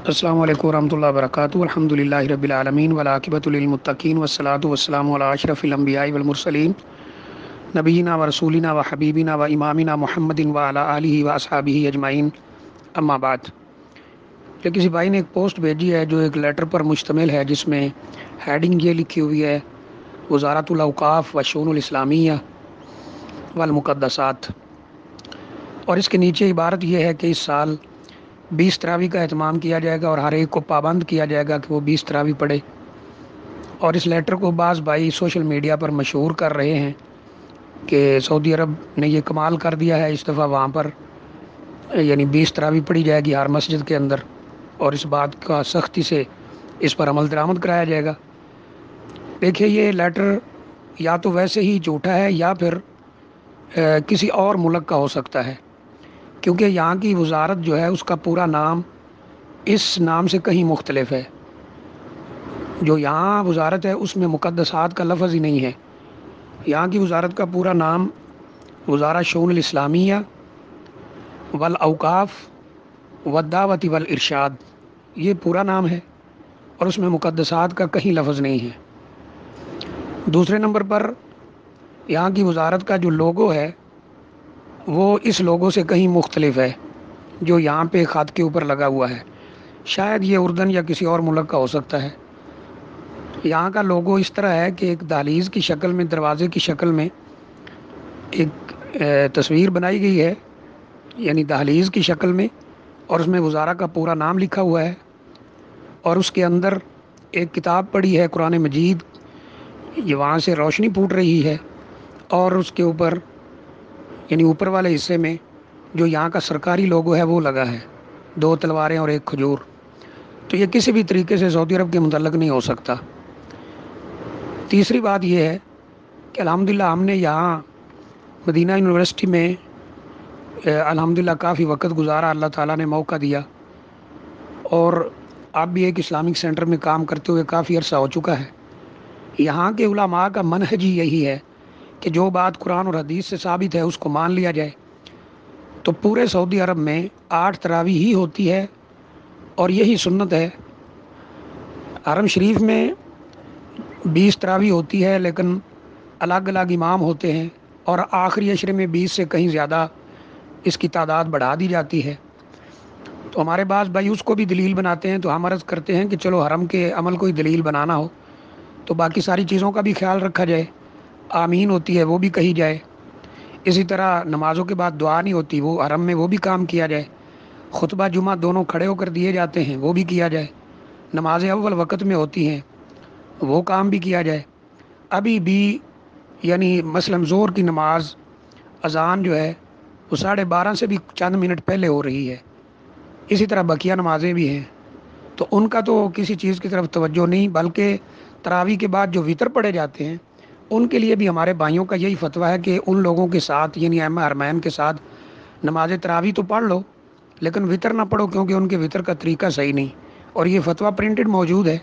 السلام علیکم ورحمۃ اللہ وبرکاتہ الحمد للہ رب العالمین والعاقبۃ للمتقین والصلاۃ والسلام علی اشرف الانبیاء والمرسلین نبینا و رسولنا و حبیبنا و امامنا محمد وعلی آلہ و اصحابہ اجمعین اما بعد۔ یہ کسی بھائی نے ایک پوسٹ بھیجی ہے جو ایک لیٹر پر مشتمل ہے، جس میں ہیڈنگ یہ لکھی ہوئی ہے: وزارت الاوقاف و شؤون الاسلامیہ والمقدسات، اور اس کے نیچے عبارت یہ ہے کہ اس سال 20 تراویح کا اہتمام کیا جائے گا اور ہر ایک کو پابند کیا جائے گا کہ وہ 20 تراویح پڑھے۔ اور اس لیٹر کو بعض بھائی سوشل میڈیا پر مشہور کر رہے ہیں کہ سعودی عرب نے یہ کمال کر دیا ہے، اس دفعہ وہاں پر 20 تراویح پڑھی جائے گی ہر مسجد کے اندر، اور اس بات کا سختی سے اس پر عمل درآمد کرایا جائے گا۔ دیکھیے، یہ لیٹر یا تو ویسے ہی جھوٹا ہے یا پھر کسی اور ملک کا ہو سکتا ہے، کیونکہ یہاں کی وزارت جو ہے اس کا پورا نام اس نام سے کہیں مختلف ہے۔ جو یہاں وزارت ہے اس میں مقدسات کا لفظ ہی نہیں ہے۔ یہاں کی وزارت کا پورا نام وزارت شؤون الاسلامیہ والاوقاف والدعوت والارشاد، یہ پورا نام ہے، اور اس میں مقدسات کا کہیں لفظ نہیں ہے۔ دوسرے نمبر پر یہاں کی وزارت کا جو لوگو ہے وہ اس لوگو سے کہیں مختلف ہے جو یہاں پہ خط کے اوپر لگا ہوا ہے۔ شاید یہ اردن یا کسی اور ملک کا ہو سکتا ہے۔ یہاں کا لوگو اس طرح ہے کہ ایک دہلیز کی شکل میں، دروازے کی شکل میں ایک تصویر بنائی گئی ہے، یعنی دہلیز کی شکل میں، اور اس میں وزارت کا پورا نام لکھا ہوا ہے، اور اس کے اندر ایک کتاب پڑھی ہے قرآن مجید، یہ وہاں سے روشنی پھوٹ رہی ہے، اور اس کے اوپر اوپر والے حصے میں جو یہاں کا سرکاری لوگو ہے وہ لگا ہے، 2 تلواریں اور 1 کھجور۔ تو یہ کسی بھی طریقے سے سعودی عرب کے متعلق نہیں ہو سکتا۔ تیسری بات یہ ہے کہ الحمدللہ ہم نے یہاں مدینہ یونیورسٹی میں الحمدللہ کافی وقت گزارا، اللہ تعالیٰ نے موقع دیا، اور اب بھی ایک اسلامک سینٹر میں کام کرتے ہوئے کافی عرصہ ہو چکا ہے۔ یہاں کے علماء کا منہج ہی یہی ہے کہ جو بات قرآن اور حدیث سے ثابت ہے اس کو مان لیا جائے۔ تو پورے سعودی عرب میں 8 تراویح ہی ہوتی ہے، اور یہی سنت ہے۔ حرم شریف میں 20 تراویح ہوتی ہے، لیکن الگ الگ امام ہوتے ہیں، اور آخری عشرے میں 20 سے کہیں زیادہ اس کی تعداد بڑھا دی جاتی ہے۔ تو ہمارے بعض بھائی اس کو بھی دلیل بناتے ہیں، تو ہم عرض کرتے ہیں کہ چلو حرم کے عمل کو ہی دلیل بنانا ہو تو باقی ساری چیزوں کا بھی خیال رکھا جائے، آمین ہوتی ہے وہ بھی کہی جائے، اسی طرح نمازوں کے بعد دعا نہیں ہوتی، وہ حرم میں وہ بھی کام کیا جائے، خطبہ جمعہ دونوں کھڑے ہو کر دیے جاتے ہیں وہ بھی کیا جائے، نمازیں اول وقت میں ہوتی ہیں وہ کام بھی کیا جائے۔ ابھی بھی مثلا ظہر کی نماز اذان جو ہے وہ 12:30 سے بھی چند منٹ پہلے ہو رہی ہے، اسی طرح بقیہ نمازیں بھی ہیں، تو ان کا تو کسی چیز کی طرف توجہ نہیں، بلکہ تراویح کے بعد جو وطر پڑھے جاتے ہیں ان کے لیے بھی ہمارے بھائیوں کا یہی فتویٰ ہے کہ ان لوگوں کے ساتھ ائمہ حرمین کے ساتھ نماز تراویح تو پڑھ لو لیکن وطر نہ پڑھو، کیونکہ ان کے وطر کا طریقہ صحیح نہیں، اور یہ فتویٰ پرنٹڈ موجود ہے۔